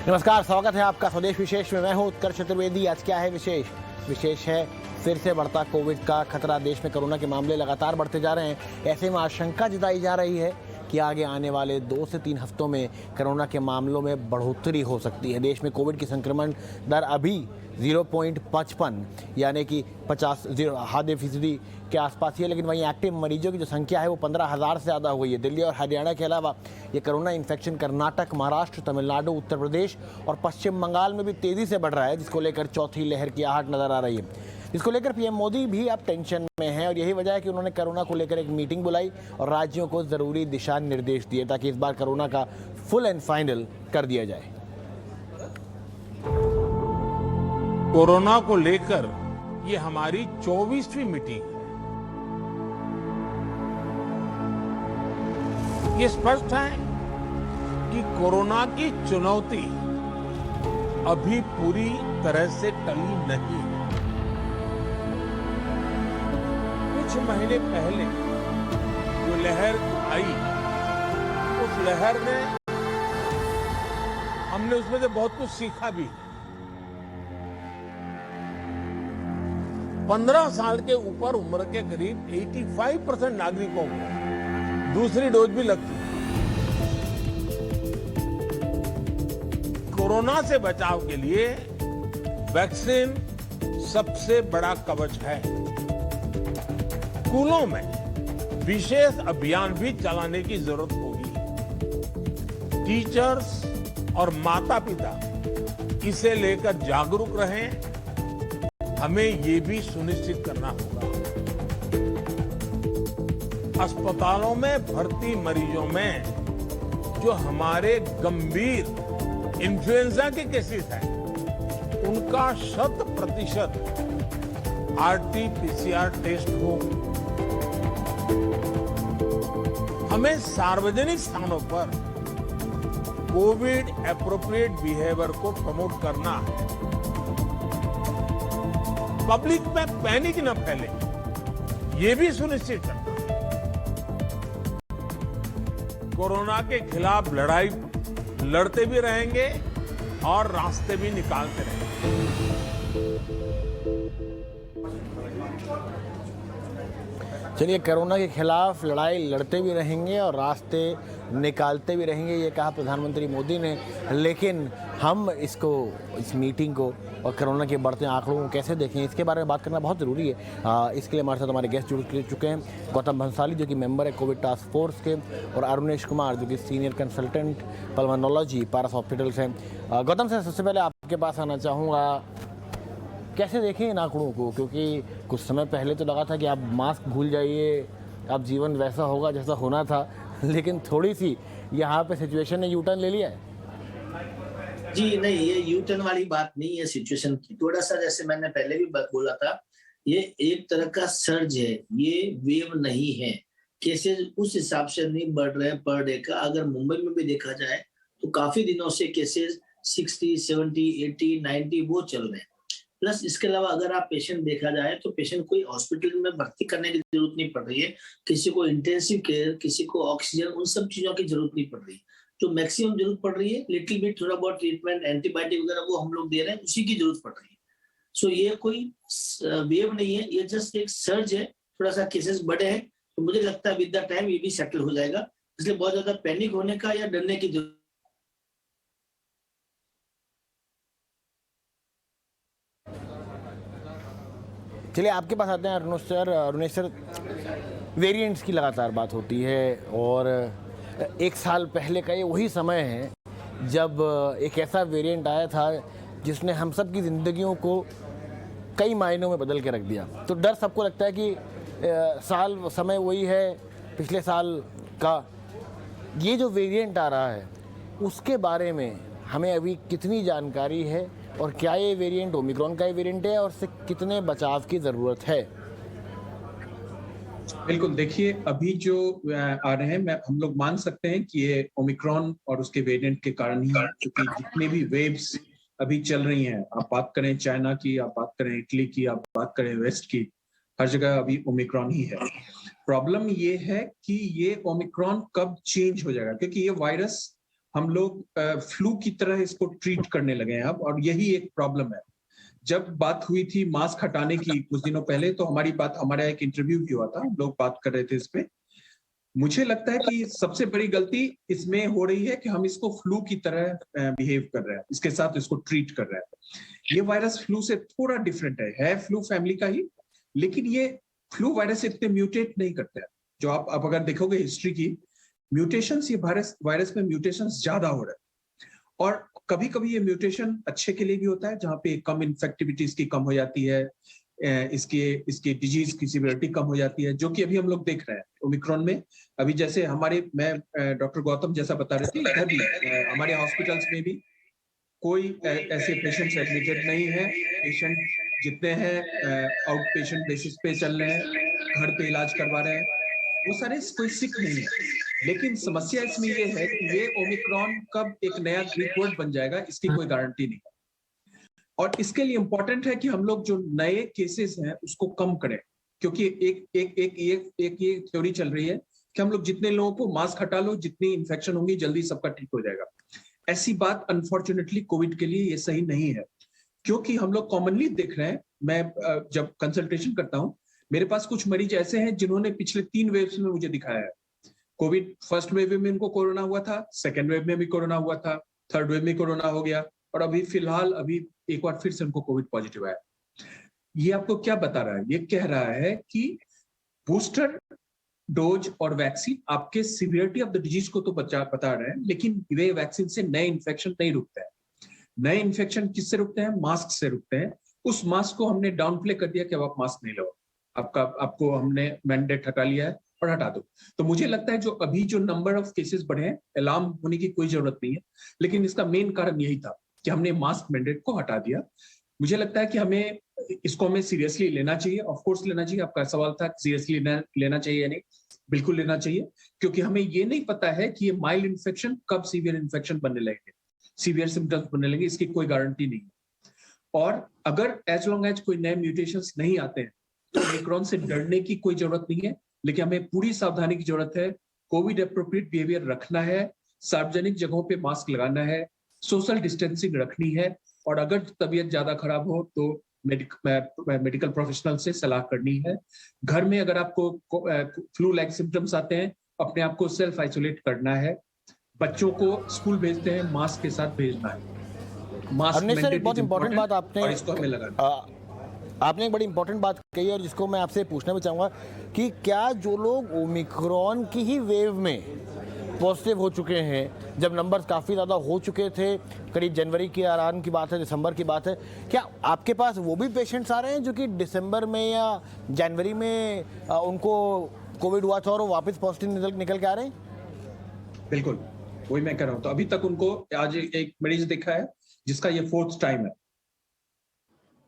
नमस्कार, स्वागत है आपका स्वदेश विशेष में। मैं हूं उत्कर्ष चतुर्वेदी। आज क्या है विशेष? विशेष है फिर से बढ़ता कोविड का खतरा। देश में कोरोना के मामले लगातार बढ़ते जा रहे हैं। ऐसे में आशंका जताई जा रही है कि आगे आने वाले 2 से 3 हफ्तों में कोरोना के मामलों में बढ़ोतरी हो सकती है। देश में कोविड की संक्रमण दर अभी 0.55 यानी कि 50% के आसपास ही है, लेकिन वहीं एक्टिव मरीजों की जो संख्या है वो 15,000 से ज़्यादा हो गई है। दिल्ली और हरियाणा के अलावा ये कोरोना इन्फेक्शन कर्नाटक, महाराष्ट्र, तमिलनाडु, उत्तर प्रदेश और पश्चिम बंगाल में भी तेज़ी से बढ़ रहा है, जिसको लेकर चौथी लहर की आहट नज़र आ रही है। इसको लेकर पीएम मोदी भी अब टेंशन में हैं और यही वजह है कि उन्होंने कोरोना को लेकर एक मीटिंग बुलाई और राज्यों को ज़रूरी दिशा निर्देश दिए ताकि इस बार कोरोना का फुल एंड फाइनल कर दिया जाए। कोरोना को लेकर ये हमारी 24वीं मीटिंग है। ये स्पष्ट है कि कोरोना की चुनौती अभी पूरी तरह से टली नहीं है। कुछ महीने पहले जो लहर आई, उस लहर ने हमने उसमें से बहुत कुछ सीखा भी। 15 साल के ऊपर उम्र के करीब 85% नागरिकों को दूसरी डोज भी लग चुकी है। कोरोना से बचाव के लिए वैक्सीन सबसे बड़ा कवच है। स्कूलों में विशेष अभियान भी चलाने की जरूरत होगी। टीचर्स और माता पिता इसे लेकर जागरूक रहें। हमें ये भी सुनिश्चित करना होगा अस्पतालों में भर्ती मरीजों में जो हमारे गंभीर इन्फ्लुएंजा के केसेस हैं, उनका 100% RT-PCR टेस्ट हो। हमें सार्वजनिक स्थानों पर कोविड एप्रोप्रिएट बिहेवियर को प्रमोट करना है। पब्लिक में पैनिक न फैले, ये भी सुनिश्चित करना। कोरोना के खिलाफ लड़ाई लड़ते भी रहेंगे और रास्ते भी निकालते रहेंगे। चलिए, कोरोना के खिलाफ लड़ाई लड़ते भी रहेंगे और रास्ते निकालते भी रहेंगे, ये कहा प्रधानमंत्री मोदी ने। लेकिन हम इस मीटिंग को और कोरोना के बढ़ते आंकड़ों को कैसे देखें, इसके बारे में बात करना बहुत ज़रूरी है। इसके लिए हमारे साथ हमारे गेस्ट जुड़ चुके हैं। गौतम भंसाली जो कि मेंबर है कोविड टास्क फोर्स के, और अरुणेश कुमार जो कि सीनियर कंसल्टेंट पल्मोनोलॉजी पारस हॉस्पिटल्स हैं। गौतम से सबसे पहले आपके पास आना चाहूँगा, कैसे देखें इन आंकड़ों को? क्योंकि कुछ समय पहले तो लगा था कि आप मास्क भूल जाइए, अब जीवन वैसा होगा जैसा होना था, लेकिन थोड़ी सी यहाँ पे सिचुएशन ने यूटर्न ले लिया है। जी नहीं, ये यूटर्न वाली बात नहीं है सिचुएशन की। थोड़ा सा जैसे मैंने पहले भी बोला था, ये एक तरह का सर्ज है, ये वेव नहीं है। केसेस उस हिसाब से नहीं बढ़ रहे पर डे का। अगर मुंबई में भी देखा जाए तो काफी दिनों से केसेस 60, 70, 80, 90 वो चल रहे हैं। प्लस इसके अलावा अगर आप पेशेंट देखा जाए तो पेशेंट कोई हॉस्पिटल में भर्ती करने की जरूरत नहीं पड़ रही है। किसी को इंटेंसिव केयर, किसी को ऑक्सीजन, उन सब चीजों की जरूरत नहीं पड़ रही है। जो मैक्सिमम जरूरत पड़ रही है, लिटिल बिट थोड़ा बहुत ट्रीटमेंट, एंटीबायोटिक वगैरह वो हम लोग दे रहे हैं, उसी की जरूरत पड़ रही है। सो ये कोई वेव नहीं है, ये जस्ट एक सर्ज है। थोड़ा सा केसेस बढ़े हैं तो मुझे लगता है विद द टाइम ये भी सेटल हो जाएगा। इसलिए बहुत ज्यादा पैनिक होने का या डरने की जरूरत। चलिए, आपके पास आते हैं अरुणेश सर। वेरिएंट्स की लगातार बात होती है और 1 साल पहले का ये वही समय है जब एक ऐसा वेरिएंट आया था जिसने हम सब की ज़िंदगियों को कई मायनों में बदल के रख दिया। तो डर सबको लगता है कि समय वही है पिछले साल का। ये जो वेरिएंट आ रहा है उसके बारे में हमें अभी कितनी जानकारी है और क्या ये वेरिएंट ओमिक्रॉन का ही वेरिएंट है और उससे कितने बचाव की ज़रूरत है? बिल्कुल, देखिए अभी जो आ रहे हैं हम लोग मान सकते हैं कि ये ओमिक्रॉन और उसके वेरिएंट के कारण ही है, क्योंकि जितने भी वेव्स अभी चल रही हैं, आप बात करें चाइना की, आप बात करें इटली की, आप बात करें वेस्ट की, हर जगह अभी ओमिक्रॉन ही है। प्रॉब्लम ये है कि ये ओमिक्रॉन कब चेंज हो जाएगा, क्योंकि ये वायरस हम लोग फ्लू की तरह इसको ट्रीट करने लगे हैं अब, और यही एक प्रॉब्लम है। जब बात हुई थी मास्क हटाने की कुछ दिनों पहले, तो हमारा एक इंटरव्यू भी हुआ था, हम लोग बात कर रहे थे इस पे। मुझे लगता है कि सबसे बड़ी गलती इसमें हो रही है कि हम इसको फ्लू की तरह बिहेव कर रहे हैं, इसके साथ इसको ट्रीट कर रहे हैं। ये वायरस फ्लू से थोड़ा डिफरेंट है फ्लू फैमिली का ही, लेकिन ये फ्लू वायरस इतने म्यूटेट नहीं करते हैं। जो आप अगर देखोगे हिस्ट्री की म्यूटेशंस, ये वायरस में म्यूटेशंस ज्यादा हो रहे हैं, और कभी कभी ये म्यूटेशन अच्छे के लिए भी होता है, जहां पे कम इन्फेक्टिविटी इसकी कम हो जाती है, इसके डिजीज की सिवियरिटी कम हो जाती है, जो कि अभी हम लोग देख रहे हैं ओमिक्रॉन में। अभी जैसे मैं डॉक्टर गौतम जैसा बता रहे थे, इधर भी हमारे हॉस्पिटल्स में भी कोई ऐसे पेशेंट्स एडमिटेड नहीं है। पेशेंट जितने हैं आउट पेशेंट बेसिस पे चल रहे हैं, घर पे इलाज करवा रहे हैं, वो सारे कोई सिक नहीं है। लेकिन समस्या इसमें ये है कि ये ओमिक्रॉन कब एक नया ग्रीक वर्ड बन जाएगा, इसकी कोई गारंटी नहीं है। और इसके लिए इंपॉर्टेंट है कि हम लोग जो नए केसेस हैं उसको कम करें, क्योंकि एक ये थ्योरी चल रही है कि हम लोग जितने लोगों को मास्क हटा लो, जितनी इन्फेक्शन होंगी जल्दी सबका ठीक हो जाएगा। ऐसी बात अनफॉर्चुनेटली कोविड के लिए ये सही नहीं है, क्योंकि हम लोग कॉमनली देख रहे हैं, मैं जब कंसल्टेशन करता हूं, मेरे पास कुछ मरीज ऐसे हैं जिन्होंने पिछले 3 वेव्स में मुझे दिखाया है। कोविड फर्स्ट वेव में इनको कोरोना हुआ था, सेकेंड वेव में भी कोरोना हुआ था, थर्ड वेव में कोरोना हो गया, और अभी फिलहाल एक बार फिर से उनको कोविड पॉजिटिव आया। ये आपको क्या बता रहा है? ये कह रहा है कि बूस्टर डोज और वैक्सीन आपके सिवियरिटी ऑफ द डिजीज को तो बता रहे हैं, लेकिन वे वैक्सीन से नए इन्फेक्शन नहीं रुकते हैं। नए इन्फेक्शन किससे रुकते हैं? मास्क से रुकते हैं। उस मास्क को हमने डाउन प्ले कर दिया कि अब आप मास्क नहीं लो, आपको हमने मैंडेट हटा लिया है और हटा दो। तो मुझे लगता है जो नंबर ऑफ केसेस बढ़े हैं, अलार्म होने की कोई जरूरत नहीं है, लेकिन इसका मेन कारण यही था कि हमने मास्क मैंडेट को हटा दिया। मुझे लगता है कि हमें सीरियसली लेना चाहिए, ऑफ कोर्स लेना चाहिए। आपका सवाल था सीरियसली लेना चाहिए या नहीं, बिल्कुल लेना चाहिए, क्योंकि हमें ये नहीं पता है कि ये माइल्ड इन्फेक्शन कब सीवियर इन्फेक्शन बनने लगेंगे, सीवियर सिम्टम्स बनने लगेंगे, इसकी कोई गारंटी नहीं है। और अगर एज लॉन्ग एज कोई नए म्यूटेशंस नहीं आते हैं तो ओमिक्रॉन से डरने की कोई जरूरत नहीं है, लेकिन हमें पूरी सावधानी की जरूरत है। कोविड एप्रोप्रिएट बिहेवियर रखना है, सार्वजनिक जगहों पे मास्क लगाना है, सोशल डिस्टेंसिंग रखनी है, और अगर तबीयत ज्यादा खराब हो तो मेडिकल प्रोफेशनल से सलाह करनी है। घर में अगर आपको फ्लू लाइक सिम्टम्स आते हैं, अपने आप को सेल्फ आइसोलेट करना है। बच्चों को स्कूल भेजते हैं, मास्क के साथ भेजना है। मास्क सर, एक बहुत इंपॉर्टेंट बात आपने, इसको हमें लगाना। आपने एक बड़ी इंपॉर्टेंट बात कही, और जिसको मैं आपसे पूछना भी चाहूँगा कि क्या जो लोग ओमिक्रॉन की ही वेव में पॉजिटिव हो चुके हैं, जब नंबर्स काफ़ी ज़्यादा हो चुके थे, करीब जनवरी की आराम की बात है, दिसंबर की बात है, क्या आपके पास वो भी पेशेंट्स आ रहे हैं जो कि दिसंबर में या जनवरी में उनको कोविड हुआ था और वो वापस पॉजिटिव निकल के आ रहे हैं? बिल्कुल, वही मैं कह रहा हूँ। तो अभी तक उनको, आज एक मरीज देखा है जिसका ये 4th टाइम है,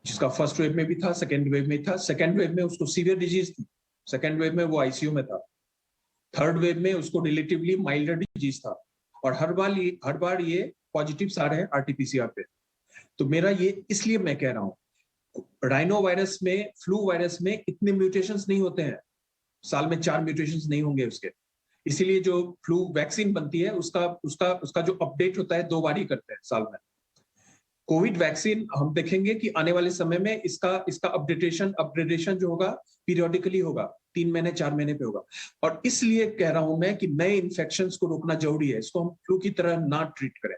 जिसका फर्स्ट वेव में भी था, सेकेंड वेव में था। सेकेंड वेव में उसको सीवियर डिजीज थी, सेकेंड वेव में वो आईसीयू में था, थर्ड वेव में उसको रिलेटिवली माइल्डर डिजीज था, और हर बार ये पॉजिटिव्स आ रहे हैं आरटीपीसीआर पे। तो मेरा ये इसलिए मैं कह रहा हूँ, राइनो वायरस में, फ्लू वायरस में इतने म्यूटेशंस नहीं होते हैं, साल में 4 म्यूटेशंस नहीं होंगे उसके। इसीलिए जो फ्लू वैक्सीन बनती है उसका जो अपडेट होता है 2 बार ही करते हैं साल में। कोविड वैक्सीन हम देखेंगे कि आने वाले समय में इसका अपग्रेडेशन जो होगा पीरियोडिकली होगा, 3 महीने 4 महीने पे होगा। और इसलिए कह रहा हूं मैं कि नए इन्फेक्शंस को रोकना जरूरी है, इसको हम फ्लू की तरह ना ट्रीट करें,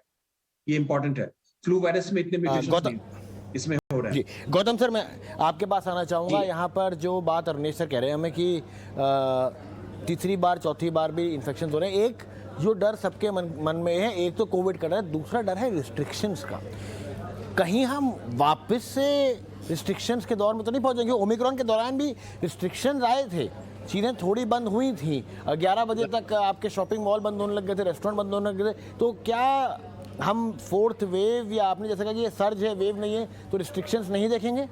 ये इंपॉर्टेंट है। फ्लू वायरस में इतने म्यूटेशंस नहीं इसमें हो रहे हैं। जी गौतम सर, मैं आपके पास आना चाहूँगा। यहाँ पर जो बात अरनेश सर कह रहे हैं हमें कि तीसरी बार चौथी बार भी इन्फेक्शन हो रहे हैं, एक जो डर सबके मन में है, एक तो कोविड का डर, दूसरा डर है रिस्ट्रिक्शंस का। कहीं हम वापस से रिस्ट्रिक्शंस के दौर में तो नहीं पहुंचेंगे? ओमिक्रॉन के दौरान भी रिस्ट्रिक्शंस आए थे, चीज़ें थोड़ी बंद हुई थी, 11 बजे तक आपके शॉपिंग मॉल बंद होने लग गए थे, रेस्टोरेंट बंद होने लग गए थे। तो क्या हम 4th वेव, या आपने जैसा कहा कि ये सर्ज है, वेव नहीं है, तो रिस्ट्रिक्शंस नहीं देखेंगे?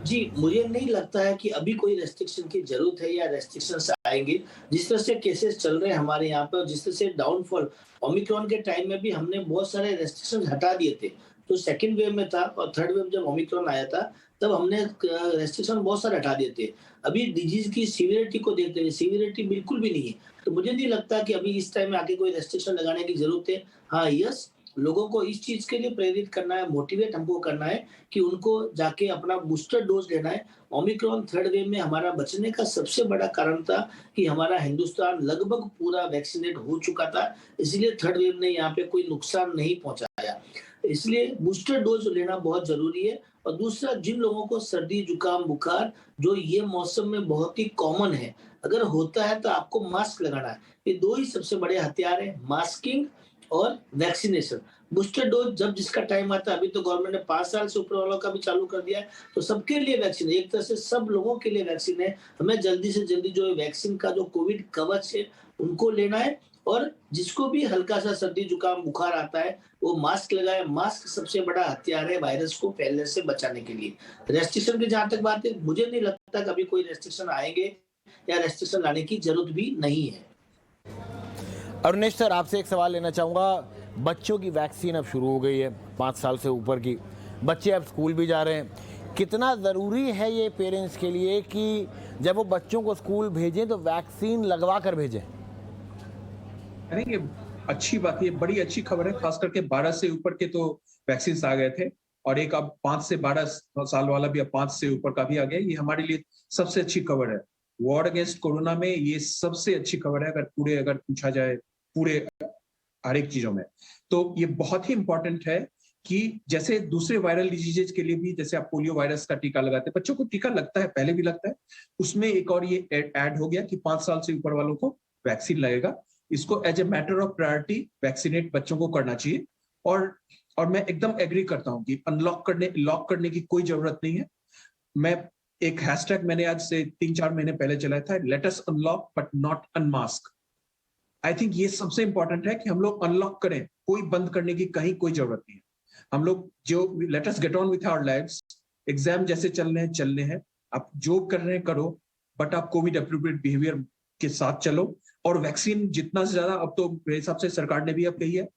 जी, मुझे नहीं लगता है कि अभी कोई रेस्ट्रिक्शन की जरूरत है या रेस्ट्रिक्शंस आएंगे। जिस तरह से केसेस चल रहे हैं हमारे यहाँ पर, जिस तरह से डाउनफॉल, ओमिक्रॉन के टाइम में भी हमने बहुत सारे रेस्ट्रिक्शंस हटा दिए थे। तो सेकंड वेव में था, और थर्ड वेव जब ओमिक्रॉन आया था तब हमने रेस्ट्रिक्शन बहुत सारे हटा दिए थे। अभी डिजीज की सीवियरिटी को देखते हुए सीवियरिटी बिल्कुल भी नहीं है, तो मुझे नहीं लगता कि अभी इस टाइम में आके कोई रेस्ट्रिक्शन लगाने की जरूरत है। हाँ यस, लोगों को इस चीज के लिए प्रेरित करना है, मोटिवेट हमको करना है कि उनको जाके अपना बूस्टर डोज लेना है। ओमिक्रॉन थर्ड वेव में हमारा बचने का सबसे बड़ा कारण था कि हमारा हिंदुस्तान लगभग पूरा वैक्सीनेट हो चुका था, इसलिए थर्ड वेव ने यहाँ पे कोई नुकसान नहीं पहुंचाया। इसलिए बूस्टर डोज लेना बहुत जरूरी है। और दूसरा, जिन लोगों को सर्दी जुकाम बुखार जो ये मौसम में बहुत ही कॉमन है, अगर होता है तो आपको मास्क लगाना है। ये दो ही सबसे बड़े हथियार है, मास्किंग और वैक्सीनेशन। बूस्टर डोज जब जिसका टाइम आता है, अभी तो गवर्नमेंट ने 5 साल से ऊपर वालों का भी चालू कर दिया है, तो सबके लिए वैक्सीन है, एक तरह से सब लोगों के लिए वैक्सीन है। हमें जल्दी से जल्दी जो वैक्सीन का जो कोविड कवच है उनको लेना है। और जिसको भी हल्का सा सर्दी जुकाम बुखार आता है वो मास्क लगाए। मास्क सबसे बड़ा हथियार है वायरस को फैलने से बचाने के लिए। रेस्ट्रिक्शन की जहां तक बात है, मुझे नहीं लगता कभी कोई रेस्ट्रिक्शन आएंगे या रेस्ट्रिक्शन लाने की जरूरत भी नहीं है। अरुणेश सर, आपसे एक सवाल लेना चाहूँगा। बच्चों की वैक्सीन अब शुरू हो गई है, 5 साल से ऊपर की बच्चे अब स्कूल भी जा रहे हैं। कितना ज़रूरी है ये पेरेंट्स के लिए कि जब वो बच्चों को स्कूल भेजें तो वैक्सीन लगवा कर भेजें? ये अच्छी बात है, बड़ी अच्छी खबर है। खास करके 12 से ऊपर के तो वैक्सीन आ गए थे और एक अब 5 से 12 साल वाला भी अब 5 से ऊपर का भी आ गया। ये हमारे लिए सबसे अच्छी खबर है। वॉर अगेंस्ट कोरोना में ये सबसे अच्छी खबर है अगर पूछा जाए पूरे हर एक चीजों में। तो ये बहुत ही इंपॉर्टेंट है कि जैसे दूसरे वायरल डिजीजेज के लिए भी, जैसे आप पोलियो वायरस का टीका लगाते हैं, बच्चों को टीका लगता है, पहले भी लगता है, उसमें एक और ये ऐड हो गया कि 5 साल से ऊपर वालों को वैक्सीन लगेगा। इसको as a matter of priority vaccinate बच्चों को करना चाहिए। और मैं एकदम एग्री करता हूं कि लॉक करने की कोई जरूरत नहीं है। मैं एक हैशटैग मैंने आज से 3-4 महीने पहले चलाया था, let us unlock but not unmask. I think ये सबसे इंपॉर्टेंट है कि हम लोग अनलॉक करें, कोई बंद करने की कहीं कोई जरूरत नहीं है। हम लोग जो let us get on with our lives, exam जैसे चलने हैं, आप जो कर रहे हैं करो, बट आप कोविड एप्रोप्रिएट बिहेवियर के साथ चलो। और वैक्सीन जितना से ज्यादा, अब तो मेरे हिसाब से सरकार ने भी अब कही है,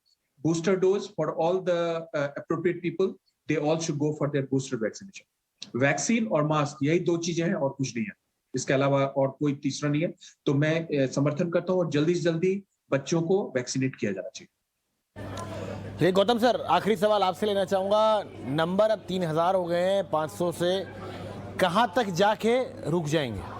booster dose for all the appropriate people, they all should go for their booster vaccination. Vaccine और मास्क, यही 2 चीजें हैं और कुछ नहीं है, इसके अलावा और कोई तीसरा नहीं है। तो मैं समर्थन करता हूँ और जल्दी से जल्दी बच्चों को वैक्सीनेट किया जाना चाहिए। गौतम सर, आखिरी सवाल आपसे लेना चाहूँगा। नंबर अब 3000 हो गए हैं 500 से, कहाँ तक जाके रुक जाएंगे?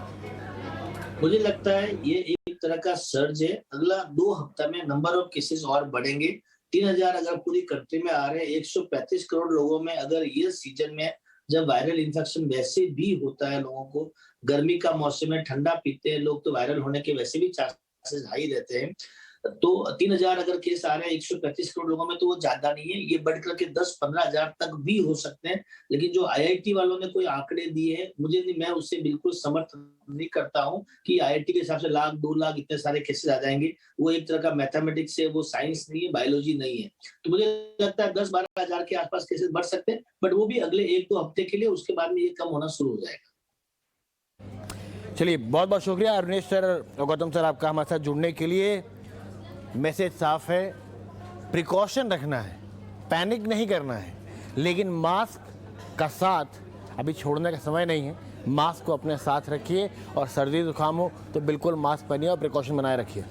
मुझे लगता है ये एक तरह का सर्ज है। अगला 2 हफ्ता में नंबर ऑफ केसेस और बढ़ेंगे। 3000 अगर पूरी कंट्री में आ रहे हैं, 135 करोड़ लोगों में, अगर ये सीजन में जब वायरल इन्फेक्शन वैसे भी होता है, लोगों को गर्मी का मौसम में ठंडा पीते हैं लोग, तो वायरल होने के वैसे भी चांसेस हाई रहते हैं। तो 3000 अगर केस आ रहे हैं 135 करोड़ लोगों में, तो वो ज्यादा नहीं है। ये बढ़कर के 10-15 हजार तक भी हो सकते हैं। लेकिन जो IIT वालों ने कोई आंकड़े दिए हैं, मैं उससे बिल्कुल समर्थन नहीं करता हूं कि IIT के हिसाब से 1 लाख 2 लाख इतने सारे केसेस आ जाएंगे। वो एक तरह का मैथमेटिक्स है, वो साइंस नहीं है, बायोलॉजी नहीं है। तो मुझे लगता है 10-12 हजार के आसपास केसेस बढ़ सकते हैं, बट वो भी अगले 1-2 हफ्ते के लिए, उसके बाद में ये कम होना शुरू हो जाएगा। चलिए, बहुत बहुत शुक्रिया अरुणेश सर और गौतम सर आपका हमारे साथ जुड़ने के लिए। मैसेज साफ है, प्रिकॉशन रखना है, पैनिक नहीं करना है, लेकिन मास्क का साथ अभी छोड़ने का समय नहीं है। मास्क को अपने साथ रखिए और सर्दी जुकाम हो तो बिल्कुल मास्क पहनिए और प्रिकॉशन बनाए रखिए।